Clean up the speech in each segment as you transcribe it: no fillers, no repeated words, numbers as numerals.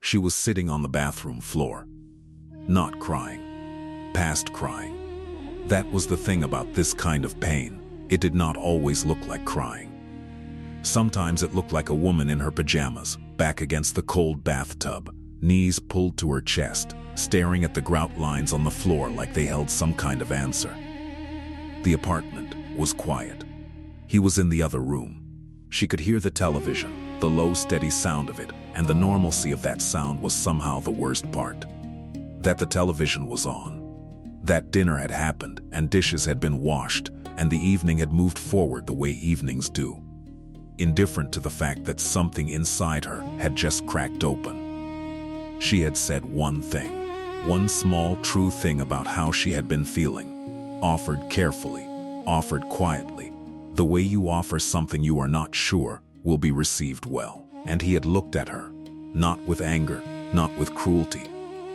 She was sitting on the bathroom floor. Not crying. Past crying. That was the thing about this kind of pain. It did not always look like crying. Sometimes it looked like a woman in her pajamas, back against the cold bathtub, knees pulled to her chest, staring at the grout lines on the floor like they held some kind of answer. The apartment was quiet. He was in the other room. She could hear the television, the low, steady sound of it, and the normalcy of that sound was somehow the worst part. That the television was on. That dinner had happened, and dishes had been washed, and the evening had moved forward the way evenings do. Indifferent to the fact that something inside her had just cracked open. She had said one thing, one small true thing about how she had been feeling, offered carefully, offered quietly. The way you offer something you are not sure will be received well. And he had looked at her, not with anger, not with cruelty,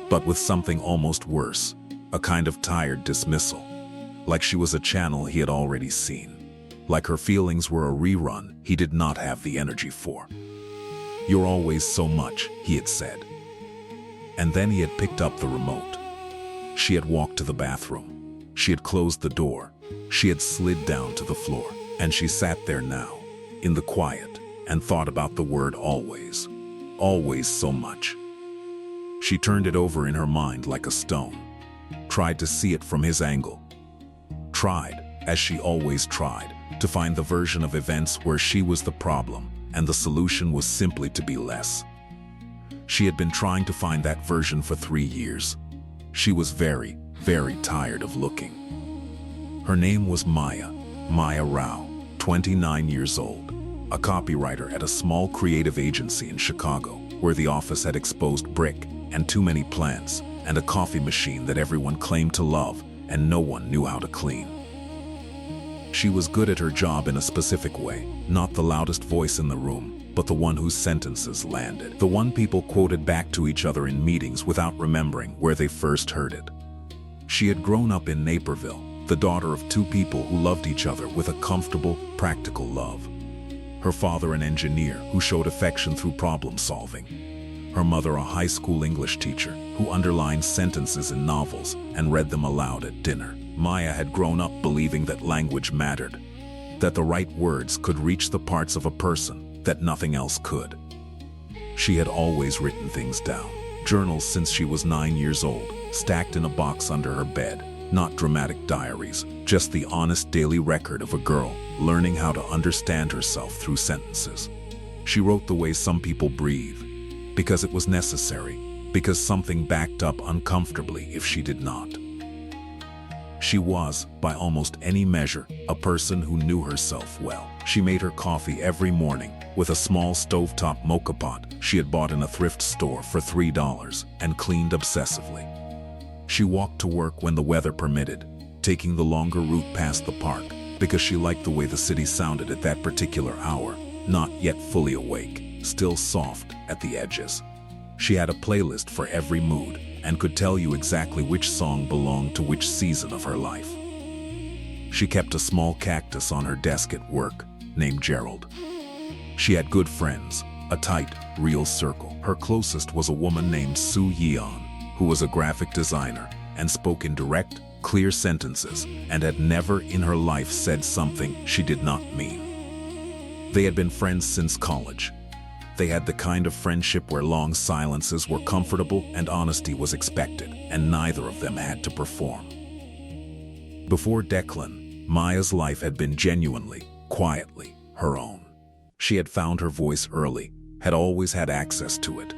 but with something almost worse, a kind of tired dismissal, like she was a channel he had already seen. Like her feelings were a rerun he did not have the energy for. "You're always so much," he had said. And then he had picked up the remote. She had walked to the bathroom. She had closed the door. She had slid down to the floor. And she sat there now, in the quiet, and thought about the word always. Always so much. She turned it over in her mind like a stone. Tried to see it from his angle. Tried, as she always tried, to find the version of events where she was the problem and the solution was simply to be less. She had been trying to find that version for 3 years. She was very, very tired of looking. Her name was Maya Rao, 29 years old, a copywriter at a small creative agency in Chicago, where the office had exposed brick and too many plants and a coffee machine that everyone claimed to love and no one knew how to clean. She was good at her job in a specific way, not the loudest voice in the room, but the one whose sentences landed, the one people quoted back to each other in meetings without remembering where they first heard it. She had grown up in Naperville, the daughter of 2 people who loved each other with a comfortable, practical love. Her father an engineer who showed affection through problem solving. Her mother a high school English teacher who underlined sentences in novels and read them aloud at dinner. Maya had grown up believing that language mattered, that the right words could reach the parts of a person that nothing else could. She had always written things down, journals since she was 9 years old, stacked in a box under her bed. Not dramatic diaries, just the honest daily record of a girl learning how to understand herself through sentences. She wrote the way some people breathe, because it was necessary, because something backed up uncomfortably if she did not. She was, by almost any measure, a person who knew herself well. She made her coffee every morning with a small stovetop mocha pot she had bought in a thrift store for $3 and cleaned obsessively. She walked to work when the weather permitted, taking the longer route past the park because she liked the way the city sounded at that particular hour, not yet fully awake, still soft at the edges. She had a playlist for every mood and could tell you exactly which song belonged to which season of her life. She kept a small cactus on her desk at work, named Gerald. She had good friends, a tight, real circle. Her closest was a woman named Sue Yeon, who was a graphic designer and spoke in direct, clear sentences and had never in her life said something she did not mean. They had been friends since college. They had the kind of friendship where long silences were comfortable and honesty was expected, and neither of them had to perform. Before Declan, Maya's life had been genuinely, quietly, her own. She had found her voice early, had always had access to it.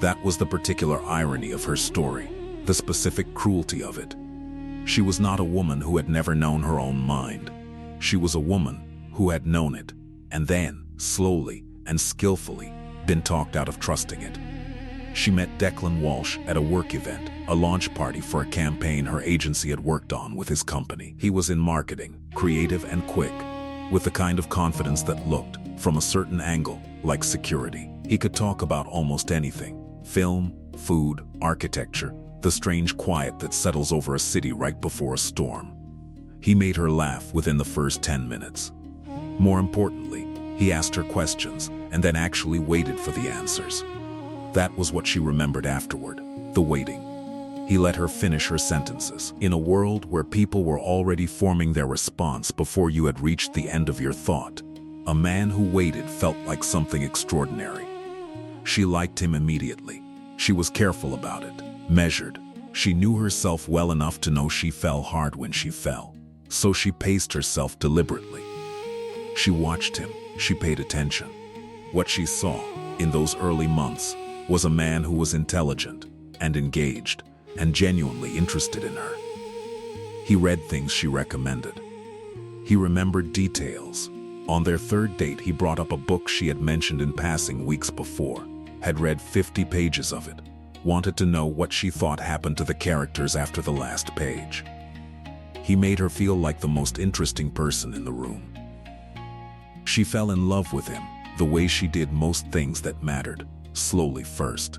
That was the particular irony of her story, the specific cruelty of it. She was not a woman who had never known her own mind. She was a woman who had known it, and then, slowly and skillfully, been talked out of trusting it. She met Declan Walsh at a work event, a launch party for a campaign her agency had worked on with his company. He was in marketing, creative and quick, with the kind of confidence that looked, from a certain angle, like security. He could talk about almost anything: film, food, architecture, the strange quiet that settles over a city right before a storm. He made her laugh within the first 10 minutes. More importantly, he asked her questions and then actually waited for the answers. That was what she remembered afterward, the waiting. He let her finish her sentences. In a world where people were already forming their response before you had reached the end of your thought, a man who waited felt like something extraordinary. She liked him immediately. She was careful about it, measured. She knew herself well enough to know she fell hard when she fell, so she paced herself deliberately. She watched him, she paid attention. What she saw, in those early months, was a man who was intelligent and engaged and genuinely interested in her. He read things she recommended. He remembered details. On their third date, he brought up a book she had mentioned in passing weeks before, had read 50 pages of it, wanted to know what she thought happened to the characters after the last page. He made her feel like the most interesting person in the room. She fell in love with him, the way she did most things that mattered, slowly first,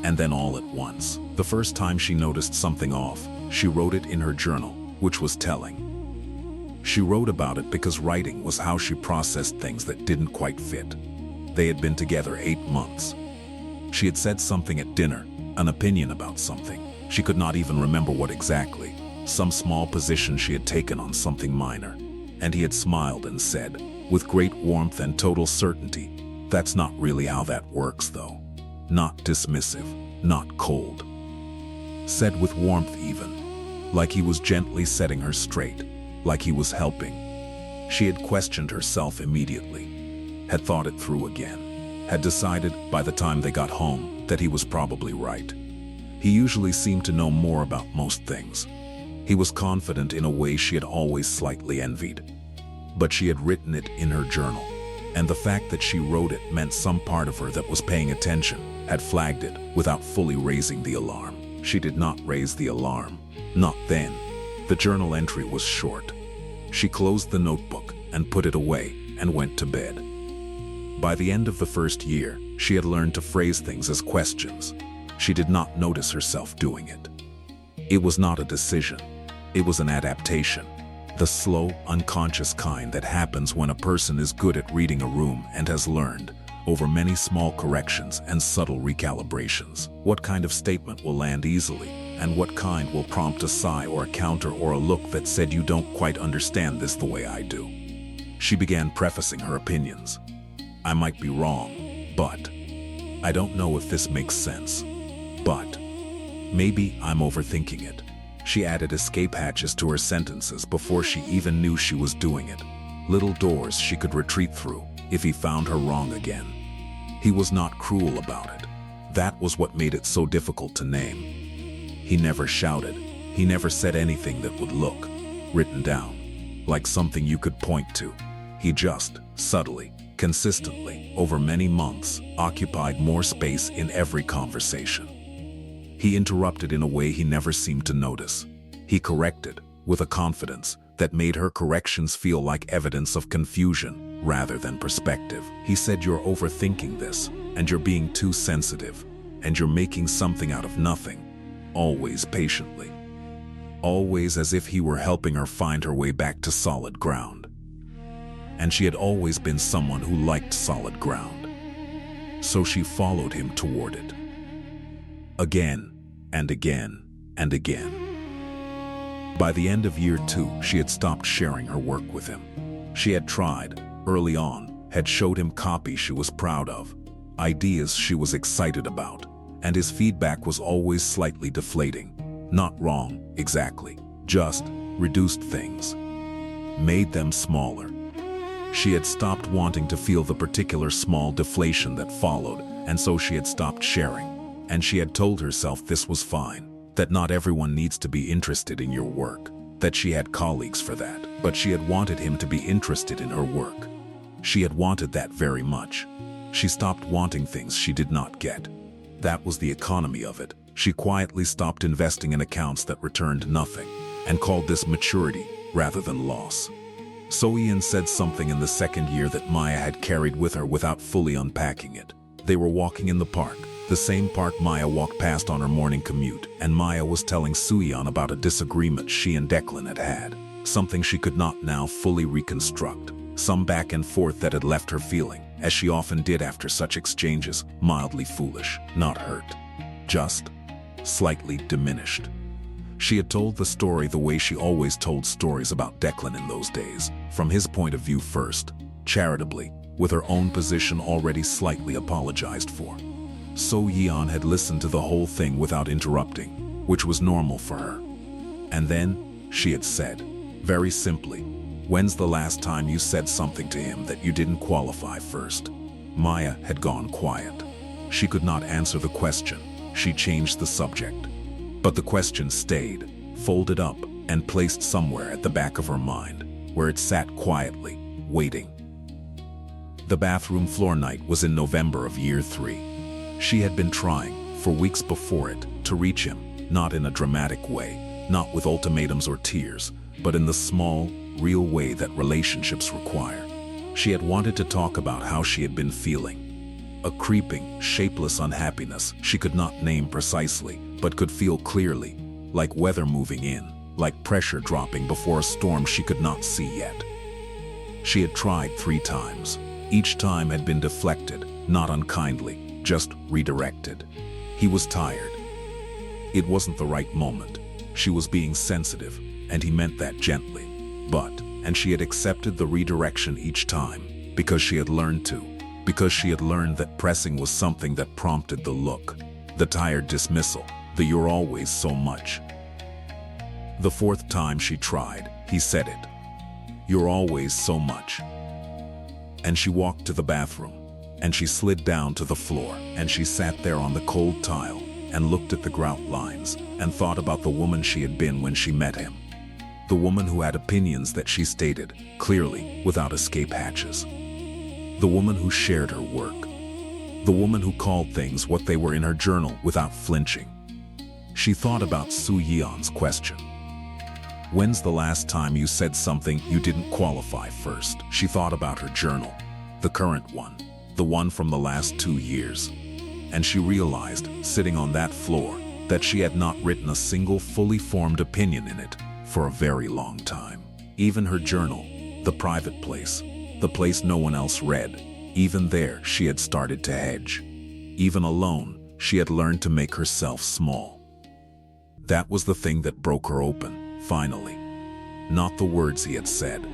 and then all at once. The first time she noticed something off, she wrote it in her journal, which was telling. She wrote about it because writing was how she processed things that didn't quite fit. They had been together 8 months. She had said something at dinner, an opinion about something. She could not even remember what exactly, some small position she had taken on something minor. And he had smiled and said, with great warmth and total certainty, "That's not really how that works, though." Not dismissive, not cold. Said with warmth even, like he was gently setting her straight, like he was helping. She had questioned herself immediately, had thought it through again, had decided by the time they got home that he was probably right. He usually seemed to know more about most things. He was confident in a way she had always slightly envied. But she had written it in her journal, and the fact that she wrote it meant some part of her that was paying attention had flagged it without fully raising the alarm. She did not raise the alarm, not then. The journal entry was short. She closed the notebook and put it away and went to bed. By the end of the first year, she had learned to phrase things as questions. She did not notice herself doing it. It was not a decision. It was an adaptation. The slow, unconscious kind that happens when a person is good at reading a room and has learned, over many small corrections and subtle recalibrations, what kind of statement will land easily, and what kind will prompt a sigh or a counter or a look that said, "You don't quite understand this the way I do." She began prefacing her opinions. "I might be wrong, but I don't know if this makes sense. But maybe I'm overthinking it." She added escape hatches to her sentences before she even knew she was doing it. Little doors she could retreat through if he found her wrong again. He was not cruel about it. That was what made it so difficult to name. He never shouted. He never said anything that would look written down, like something you could point to. He just, subtly, consistently, over many months, occupied more space in every conversation. He interrupted in a way he never seemed to notice. He corrected, with a confidence that made her corrections feel like evidence of confusion rather than perspective. He said, "You're overthinking this, and you're being too sensitive, and you're making something out of nothing," always patiently. Always as if he were helping her find her way back to solid ground. And she had always been someone who liked solid ground. So she followed him toward it. Again, and again, and again. By the end of year 2, she had stopped sharing her work with him. She had tried, early on, had showed him copy she was proud of, ideas she was excited about, and his feedback was always slightly deflating. Not wrong, exactly, just reduced things. Made them smaller. She had stopped wanting to feel the particular small deflation that followed, and so she had stopped sharing. And she had told herself this was fine, that not everyone needs to be interested in your work, that she had colleagues for that. But she had wanted him to be interested in her work. She had wanted that very much. She stopped wanting things she did not get. That was the economy of it. She quietly stopped investing in accounts that returned nothing, and called this maturity rather than loss. So Ian said something in the second year that Maya had carried with her without fully unpacking it. They were walking in the park. The same park Maya walked past on her morning commute, and Maya was telling Suyan about a disagreement she and Declan had had, something she could not now fully reconstruct, some back and forth that had left her feeling as she often did after such exchanges, mildly foolish, not hurt, just slightly diminished. She had told the story the way she always told stories about Declan in those days, from his point of view first, charitably, with her own position already slightly apologized for. So Yeon had listened to the whole thing without interrupting, which was normal for her. And then, she had said, very simply, "When's the last time you said something to him that you didn't qualify first?" Maya had gone quiet. She could not answer the question. She changed the subject. But the question stayed, folded up, and placed somewhere at the back of her mind, where it sat quietly, waiting. The bathroom floor night was in November of year 3. She had been trying, for weeks before it, to reach him, not in a dramatic way, not with ultimatums or tears, but in the small, real way that relationships require. She had wanted to talk about how she had been feeling. A creeping, shapeless unhappiness she could not name precisely, but could feel clearly, like weather moving in, like pressure dropping before a storm she could not see yet. She had tried 3 times. Each time had been deflected, not unkindly, just redirected. He was tired. It wasn't the right moment. She was being sensitive, and he meant that gently. And she had accepted the redirection each time, because she had learned to, because she had learned that pressing was something that prompted the look, the tired dismissal, the "you're always so much." The 4th time she tried, he said it. "You're always so much." And she walked to the bathroom, and she slid down to the floor, and she sat there on the cold tile, and looked at the grout lines, and thought about the woman she had been when she met him. The woman who had opinions that she stated, clearly, without escape hatches. The woman who shared her work. The woman who called things what they were in her journal without flinching. She thought about Soo Yeon's question. "When's the last time you said something you didn't qualify first?" She thought about her journal, the current one, the one from the last 2 years. And she realized, sitting on that floor, that she had not written a single fully formed opinion in it for a very long time. Even her journal, the private place, the place no one else read, even there she had started to hedge. Even alone, she had learned to make herself small. That was the thing that broke her open, finally. Not the words he had said,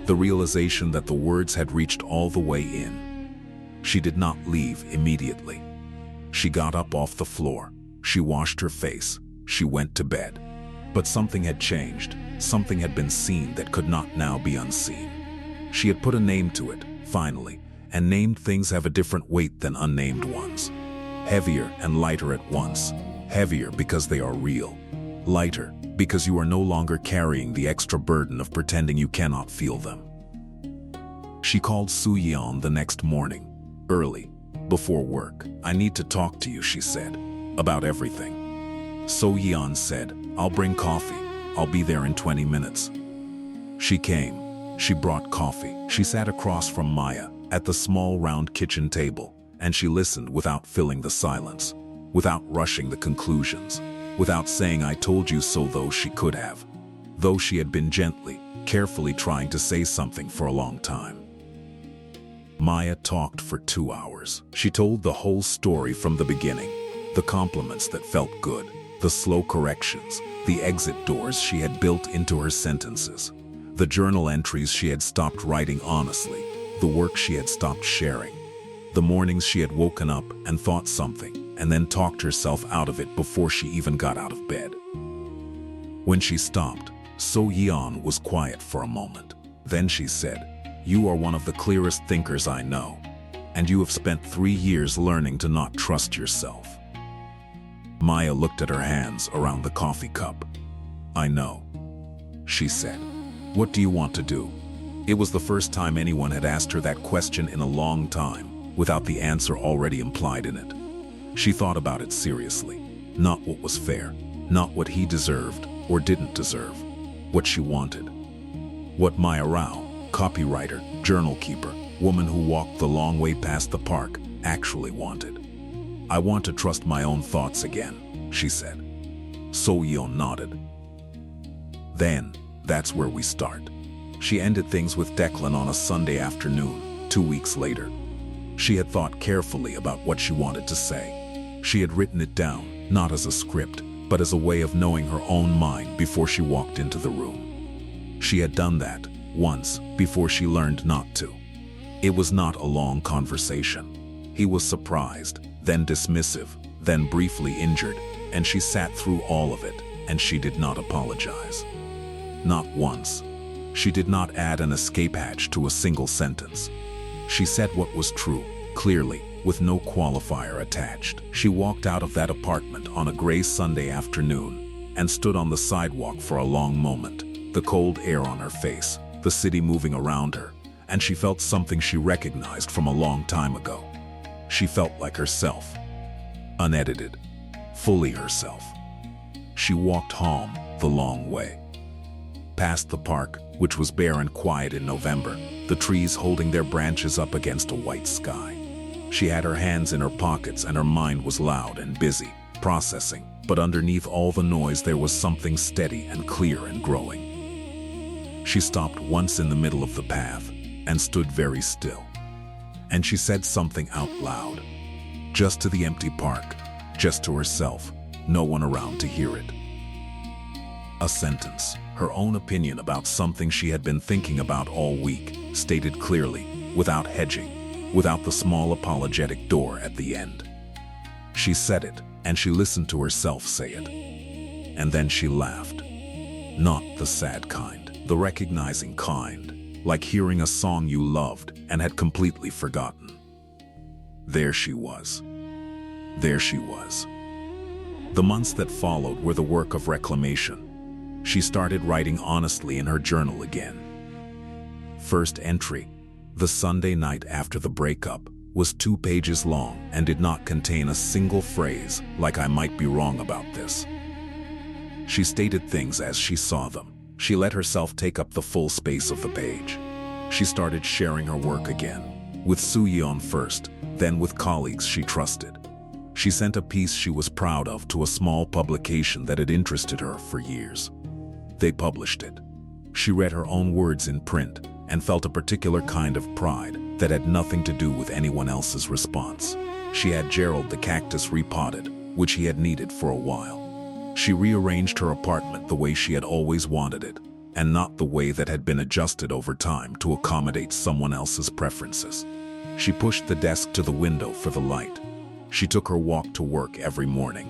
the realization that the words had reached all the way in. She did not leave immediately. She got up off the floor, she washed her face, she went to bed. But something had changed, something had been seen that could not now be unseen. She had put a name to it, finally, and named things have a different weight than unnamed ones. Heavier and lighter at once. Heavier because they are real. Lighter because you are no longer carrying the extra burden of pretending you cannot feel them. She called Soo Yeon the next morning, early, before work. "I need to talk to you," she said, "about everything." So Yeon said, "I'll bring coffee. I'll be there in 20 minutes. She came. She brought coffee. She sat across from Maya at the small round kitchen table, and she listened without filling the silence, without rushing the conclusions, without saying "I told you so," though she could have, though she had been gently, carefully trying to say something for a long time. Maya talked for 2 hours. She told the whole story from the beginning, the compliments that felt good, the slow corrections, the exit doors she had built into her sentences, the journal entries she had stopped writing honestly, the work she had stopped sharing, the mornings she had woken up and thought something, and then talked herself out of it before she even got out of bed. When she stopped, So Yeon was quiet for a moment. Then she said, "You are one of the clearest thinkers I know, and you have spent 3 years learning to not trust yourself." Maya looked at her hands around the coffee cup. "I know," she said. "What do you want to do?" It was the first time anyone had asked her that question in a long time, without the answer already implied in it. She thought about it seriously. Not what was fair, not what he deserved or didn't deserve. What she wanted. What Maya Rao, copywriter, journal keeper, woman who walked the long way past the park, actually wanted. "I want to trust my own thoughts again," she said. So Yeon nodded. "Then, that's where we start." She ended things with Declan on a Sunday afternoon, 2 weeks later. She had thought carefully about what she wanted to say. She had written it down, not as a script, but as a way of knowing her own mind before she walked into the room. She had done that once before she learned not to. It was not a long conversation. He was surprised, then dismissive, then briefly injured, and she sat through all of it, and she did not apologize. Not once. She did not add an escape hatch to a single sentence. She said what was true, clearly, with no qualifier attached. She walked out of that apartment on a gray Sunday afternoon and stood on the sidewalk for a long moment, the cold air on her face, the city moving around her, and she felt something she recognized from a long time ago. She felt like herself, unedited, fully herself. She walked home the long way. Past the park, which was bare and quiet in November, the trees holding their branches up against a white sky. She had her hands in her pockets and her mind was loud and busy, processing, but underneath all the noise there was something steady and clear and growing. She stopped once in the middle of the path and stood very still. And she said something out loud, just to the empty park, just to herself, no one around to hear it. A sentence, her own opinion about something she had been thinking about all week, stated clearly, without hedging, without the small apologetic door at the end. She said it, and she listened to herself say it. And then she laughed. Not the sad kind, the recognizing kind, like hearing a song you loved and had completely forgotten. There she was. There she was. The months that followed were the work of reclamation. She started writing honestly in her journal again. First entry, the Sunday night after the breakup, was 2 pages long and did not contain a single phrase like "I might be wrong about this." She stated things as she saw them. She let herself take up the full space of the page. She started sharing her work again, with Suyeon first, then with colleagues she trusted. She sent a piece she was proud of to a small publication that had interested her for years. They published it. She read her own words in print and felt a particular kind of pride that had nothing to do with anyone else's response. She had Gerald the cactus repotted, which he had needed for a while. She rearranged her apartment the way she had always wanted it, and not the way that had been adjusted over time to accommodate someone else's preferences. She pushed the desk to the window for the light. She took her walk to work every morning,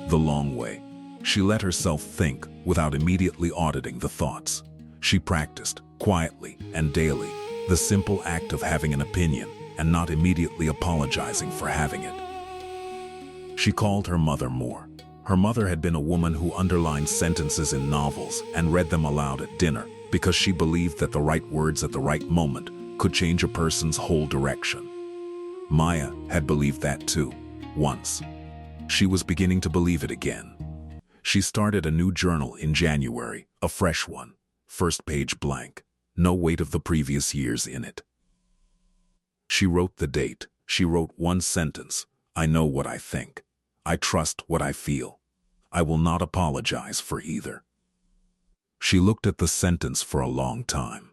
the long way. She let herself think without immediately auditing the thoughts. She practiced, quietly and daily, the simple act of having an opinion and not immediately apologizing for having it. She called her mother more. Her mother had been a woman who underlined sentences in novels and read them aloud at dinner because she believed that the right words at the right moment could change a person's whole direction. Maya had believed that too, once. She was beginning to believe it again. She started a new journal in January, a fresh one, first page blank, no weight of the previous years in it. She wrote the date. She wrote one sentence: "I know what I think. I trust what I feel. I will not apologize for either." She looked at the sentence for a long time.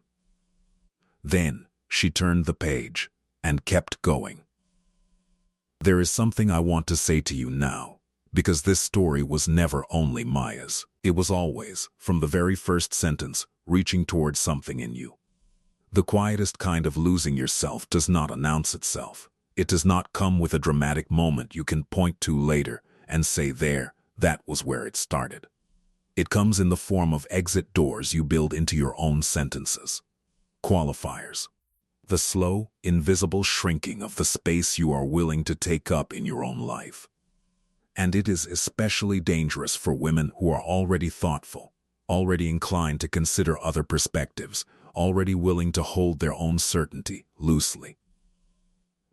Then she turned the page and kept going. There is something I want to say to you now, because this story was never only Maya's. It was always, from the very first sentence, reaching towards something in you. The quietest kind of losing yourself does not announce itself. It does not come with a dramatic moment you can point to later and say, "There, that was where it started." It comes in the form of exit doors you build into your own sentences. Qualifiers. The slow, invisible shrinking of the space you are willing to take up in your own life. And it is especially dangerous for women who are already thoughtful, already inclined to consider other perspectives, already willing to hold their own certainty loosely.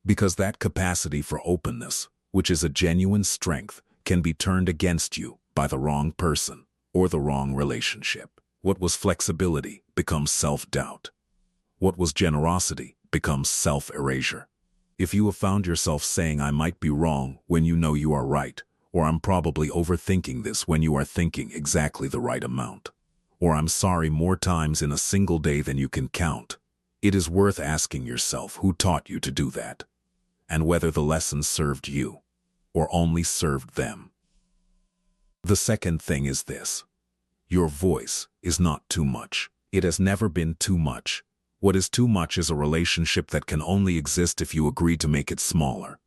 Because that capacity for openness, which is a genuine strength, can be turned against you by the wrong person or the wrong relationship. What was flexibility becomes self-doubt. What was generosity becomes self-erasure. If you have found yourself saying "I might be wrong" when you know you are right, or "I'm probably overthinking this" when you are thinking exactly the right amount, or "I'm sorry" more times in a single day than you can count, it is worth asking yourself who taught you to do that. and whether the lesson served you or only served them. The second thing is this. Your voice is not too much. It has never been too much. What is too much is a relationship that can only exist if you agree to make it smaller.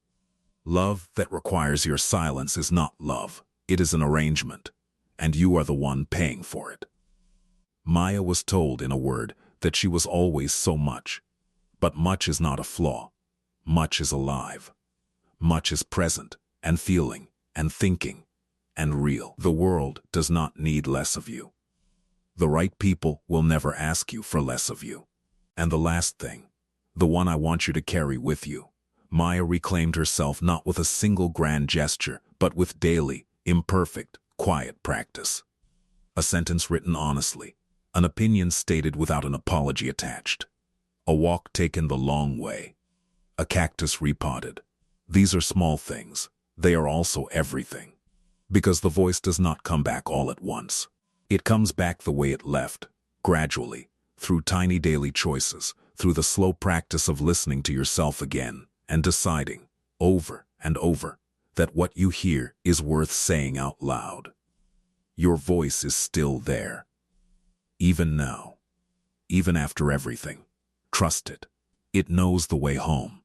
Love that requires your silence is not love. It is an arrangement, and you are the one paying for it. Maya was told in a word that she was always so much. But much is not a flaw. Much is alive. Much is present and feeling and thinking and real. The world does not need less of you. The right people will never ask you for less of you. And the last thing, the one I want you to carry with you. Maya reclaimed herself not with a single grand gesture, but with daily, imperfect, quiet practice. A sentence written honestly, an opinion stated without an apology attached, a walk taken the long way, a cactus repotted. These are small things. They are also everything. Because the voice does not come back all at once. It comes back the way it left, gradually, through tiny daily choices, through the slow practice of listening to yourself again and deciding, over and over, that what you hear is worth saying out loud. Your voice is still there. Even now. Even after everything. Trust it. It knows the way home.